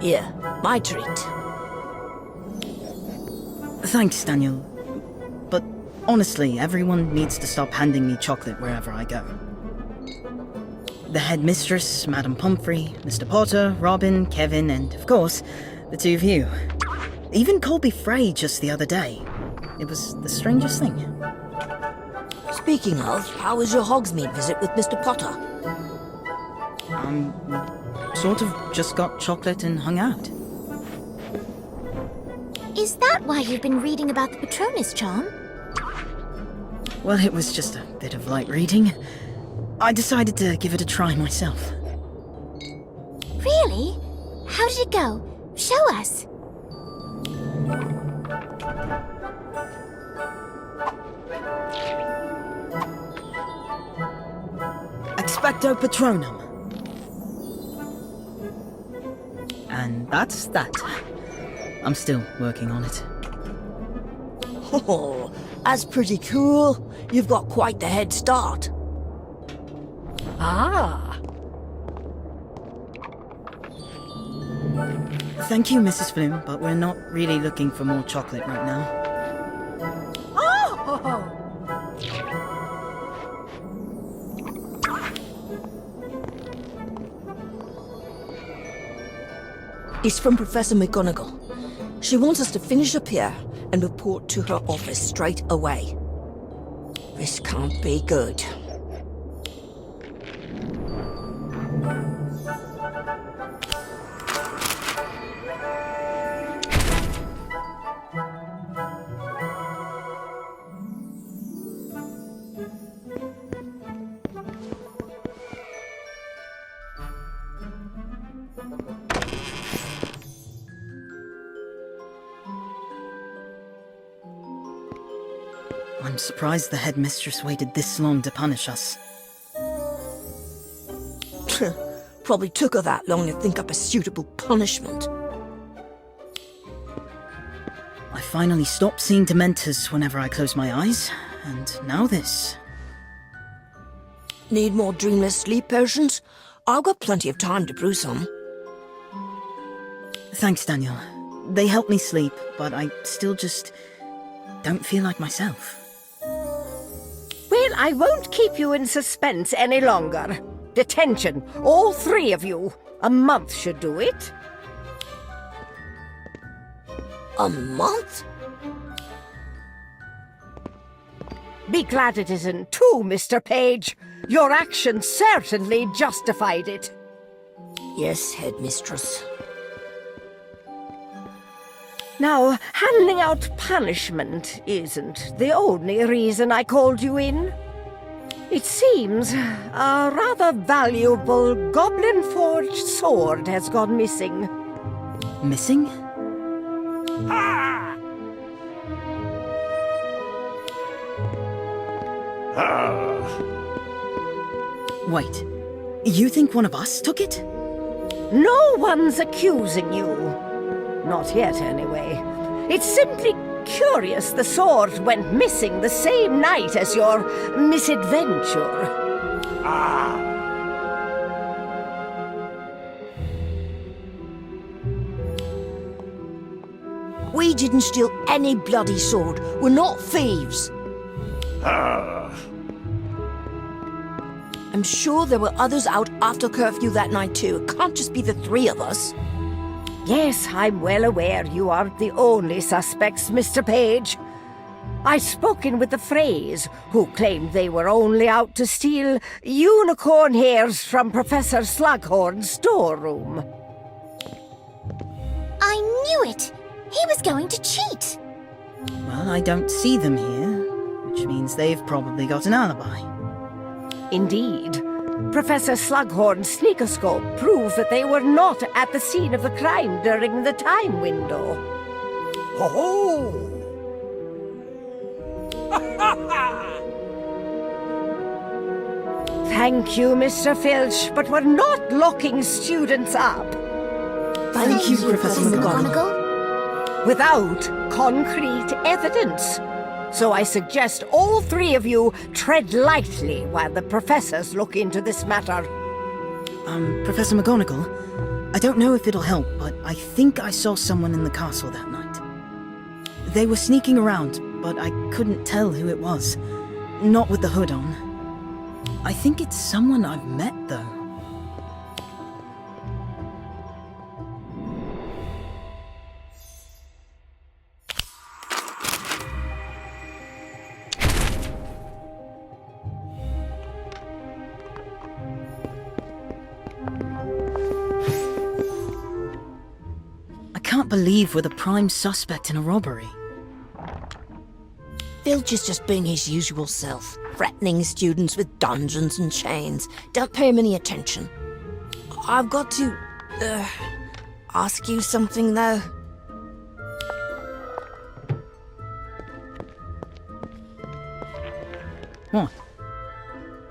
Here, my treat. Thanks, Daniel. But honestly, everyone needs to stop handing me chocolate wherever I go. The headmistress, Madam Pumphrey, Mr. Potter, Robin, Kevin, and of course, the two of you. Even Colby Frey just the other day. It was the strangest thing. Speaking of, how was your Hogsmeade visit with Mr. Potter? Sort of just got chocolate and hung out. Is that why you've been reading about the Patronus charm? Well, it was just a bit of light reading. I decided to give it a try myself. Really? How did it go? Show us. Expecto Patronum. And that's that. I'm still working on it. Oh, that's pretty cool. You've got quite the head start. Ah. Thank you, Mrs. Flume, but we're not really looking for more chocolate right now. Oh! It's from Professor McGonagall. She wants us to finish up here and report to her office straight away. This can't be good. I'm surprised the headmistress waited this long to punish us. Probably took her that long to think up a suitable punishment. I finally stopped seeing Dementors whenever I close my eyes, and now this. Need more dreamless sleep potions? I've got plenty of time to brew some. Thanks, Daniel. They help me sleep, but I still just don't feel like myself. Well, I won't keep you in suspense any longer. Detention, all three of you. A month should do it. A month? Be glad it isn't two, Mr. Page. Your actions certainly justified it. Yes, headmistress. Now, handing out punishment isn't the only reason I called you in. It seems a rather valuable goblin-forged sword has gone missing. Missing? Wait, you think one of us took it? No one's accusing you. Not yet, anyway. It's simply curious the sword went missing the same night as your misadventure. We didn't steal any bloody sword. We're not thieves. I'm sure there were others out after curfew that night too. It can't just be the three of us. Yes, I'm well aware you aren't the only suspects, Mr. Page. I've spoken with the Freys, who claimed they were only out to steal unicorn hairs from Professor Slughorn's storeroom. I knew it! He was going to cheat! Well, I don't see them here, which means they've probably got an alibi. Indeed. Professor Slughorn's sneakoscope proved that they were not at the scene of the crime during the time window. Ho-ho! Thank you, Mr. Filch, but we're not locking students up. Thank you, Professor McGonagall. Without concrete evidence. So I suggest all three of you tread lightly while the professors look into this matter. Professor McGonagall, I don't know if it'll help, but I think I saw someone in the castle that night. They were sneaking around, but I couldn't tell who it was. Not with the hood on. I think it's someone I've met, though. I can't believe we're the prime suspect in a robbery. Filch is just being his usual self, threatening students with dungeons and chains. Don't pay him any attention. I've got to, ask you something, though. What?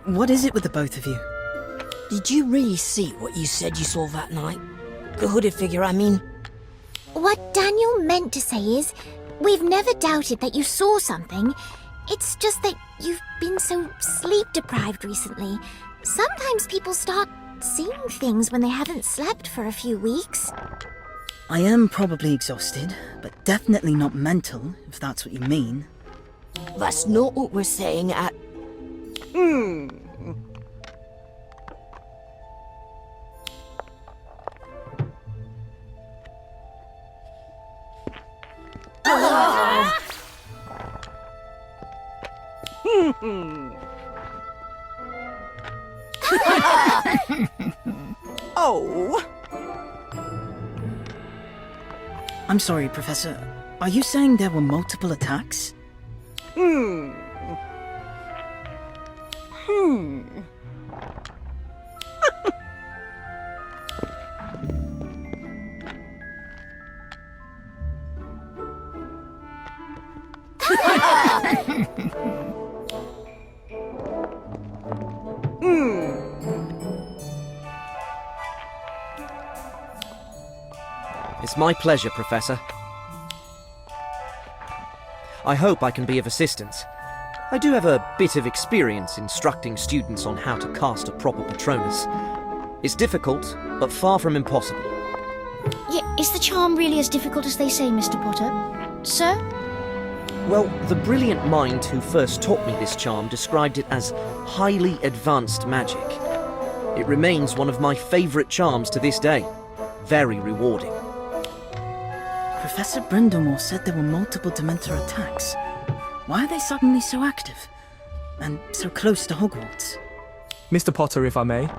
What is it with the both of you? Did you really see what you said you saw that night? The hooded figure, I mean. What Daniel meant to say is, we've never doubted that you saw something. It's just that you've been so sleep-deprived recently. Sometimes people start seeing things when they haven't slept for a few weeks. I am probably exhausted, but definitely not mental, if that's what you mean. That's not what we're saying at... Oh. I'm sorry, Professor. Are you saying there were multiple attacks? It's my pleasure, Professor. I hope I can be of assistance. I do have a bit of experience instructing students on how to cast a proper patronus. It's difficult, but far from impossible. Yeah, is the charm really as difficult as they say, Mr. Potter? Sir? Well, the brilliant mind who first taught me this charm described it as highly advanced magic. It remains one of my favourite charms to this day. Very rewarding. Professor Brindlemore said there were multiple Dementor attacks. Why are they suddenly so active? And so close to Hogwarts? Mr. Potter, if I may,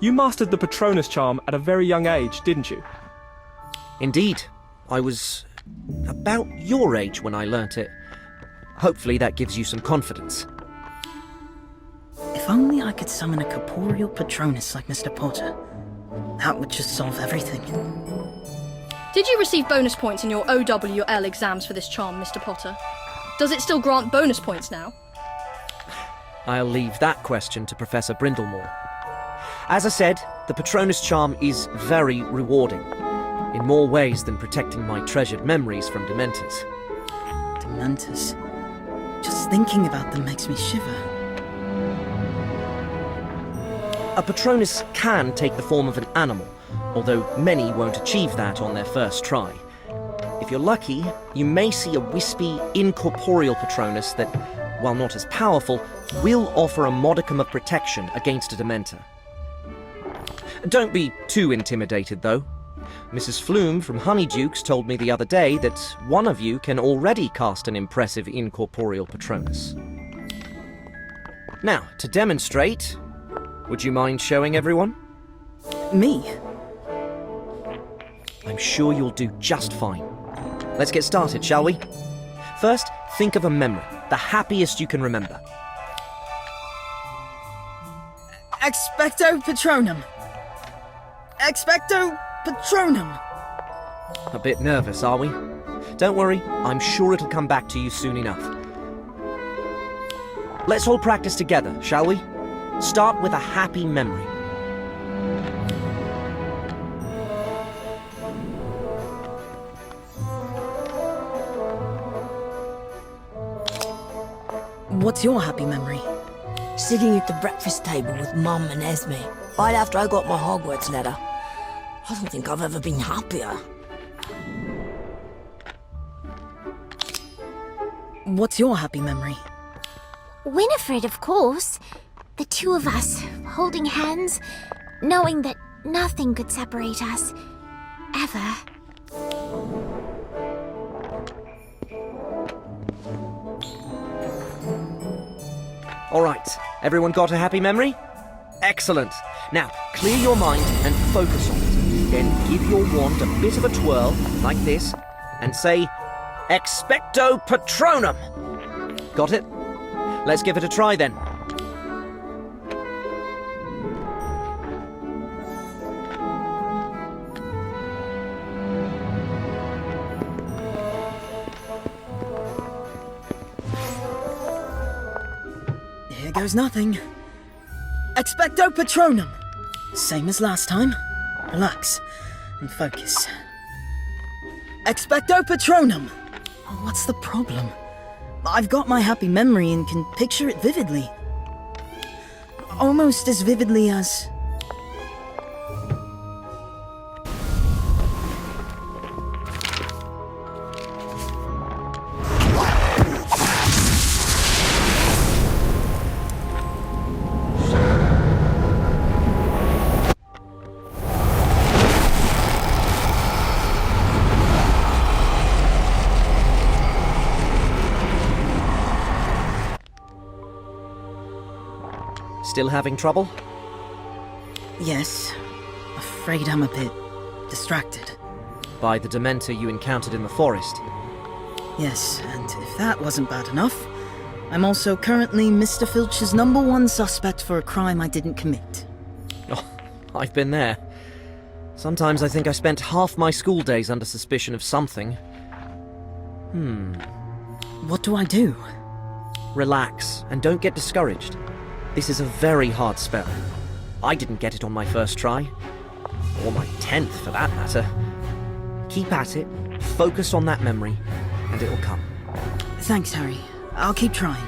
you mastered the Patronus charm at a very young age, didn't you? Indeed. I was about your age when I learnt it. Hopefully that gives you some confidence. If only I could summon a corporeal Patronus like Mr. Potter. That would just solve everything. Did you receive bonus points in your OWL exams for this charm, Mr. Potter? Does it still grant bonus points now? I'll leave that question to Professor Brindlemore. As I said, the Patronus charm is very rewarding, in more ways than protecting my treasured memories from Dementors. Dementors. Just thinking about them makes me shiver. A Patronus can take the form of an animal, although many won't achieve that on their first try. If you're lucky, you may see a wispy, incorporeal Patronus that, while not as powerful, will offer a modicum of protection against a Dementor. Don't be too intimidated, though. Mrs. Flume from Honeydukes told me the other day that one of you can already cast an impressive incorporeal Patronus. Now, to demonstrate, would you mind showing everyone? Me? I'm sure you'll do just fine. Let's get started, shall we? First, think of a memory, the happiest you can remember. Expecto Patronum! Expecto Patronum! A bit nervous, are we? Don't worry, I'm sure it'll come back to you soon enough. Let's all practice together, shall we? Start with a happy memory. What's your happy memory? Sitting at the breakfast table with Mum and Esme, right after I got my Hogwarts letter. I don't think I've ever been happier. What's your happy memory? Winifred, of course. The two of us, holding hands, knowing that nothing could separate us. Ever. All right, everyone got a happy memory? Excellent. Now, clear your mind and focus on it. Then give your wand a bit of a twirl, like this, and say, Expecto Patronum! Got it? Let's give it a try then. Here goes nothing. Expecto Patronum! Same as last time. Relax and focus. Expecto Patronum! Oh, what's the problem? I've got my happy memory and can picture it vividly. Almost as vividly as... Still having trouble? Yes. Afraid I'm a bit distracted. By the Dementor you encountered in the forest. Yes, and if that wasn't bad enough, I'm also currently Mr. Filch's #1 suspect for a crime I didn't commit. Oh, I've been there. Sometimes I think I spent half my school days under suspicion of something. What do I do? Relax, and don't get discouraged. This is a very hard spell. I didn't get it on my first try. Or my 10th, for that matter. Keep at it, focus on that memory, and it'll come. Thanks, Harry. I'll keep trying.